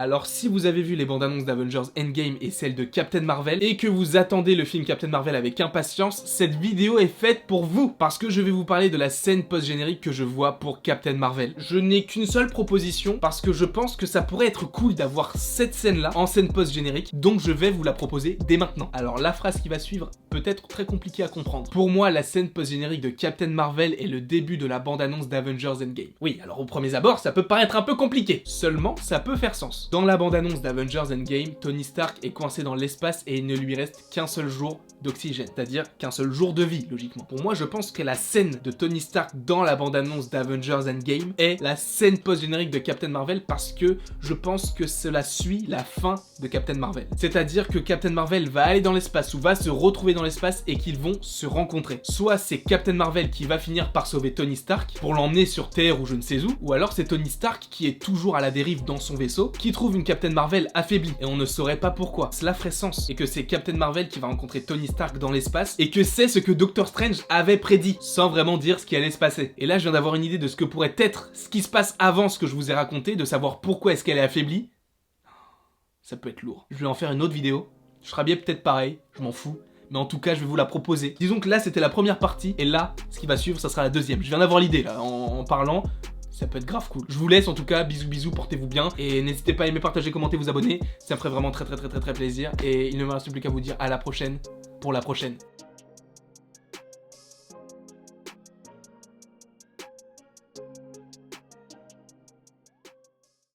Alors si vous avez vu les bandes annonces d'Avengers Endgame et celle de Captain Marvel et que vous attendez le film Captain Marvel avec impatience, cette vidéo est faite pour vous parce que je vais vous parler de la scène post-générique que je vois pour Captain Marvel. Je n'ai qu'une seule proposition parce que je pense que ça pourrait être cool d'avoir cette scène-là en scène post-générique, donc je vais vous la proposer dès maintenant. Alors la phrase qui va suivre peut être très compliquée à comprendre. Pour moi, la scène post-générique de Captain Marvel est le début de la bande-annonce d'Avengers Endgame. Oui, alors au premier abord, ça peut paraître un peu compliqué, seulement ça peut faire sens. Dans la bande-annonce d'Avengers Endgame, Tony Stark est coincé dans l'espace et il ne lui reste qu'un seul jour d'oxygène, c'est-à-dire qu'un seul jour de vie, logiquement. Pour moi, je pense que la scène de Tony Stark dans la bande-annonce d'Avengers Endgame est la scène post-générique de Captain Marvel parce que je pense que cela suit la fin de Captain Marvel. C'est-à-dire que Captain Marvel va aller dans l'espace ou va se retrouver dans l'espace et qu'ils vont se rencontrer. Soit c'est Captain Marvel qui va finir par sauver Tony Stark pour l'emmener sur Terre ou je ne sais où, ou alors c'est Tony Stark qui est toujours à la dérive dans son vaisseau, qui trouve une Captain Marvel affaiblie et on ne saurait pas pourquoi. Cela ferait sens et que c'est Captain Marvel qui va rencontrer Tony Stark dans l'espace et que c'est ce que Doctor Strange avait prédit sans vraiment dire ce qui allait se passer. Et là je viens d'avoir une idée de ce que pourrait être ce qui se passe avant ce que je vous ai raconté, de savoir pourquoi est-ce qu'elle est affaiblie. Ça peut être lourd. Je vais en faire une autre vidéo, je serai bien peut-être pareil, je m'en fous. Mais en tout cas, je vais vous la proposer. Disons que là, c'était la première partie, et là, ce qui va suivre, ça sera la deuxième. Je viens d'avoir l'idée, là, en parlant. Ça peut être grave cool. Je vous laisse en tout cas, bisous bisous, portez-vous bien. Et n'hésitez pas à aimer, partager, commenter, vous abonner. Ça me ferait vraiment très plaisir. Et il ne me reste plus qu'à vous dire à la prochaine, pour la prochaine.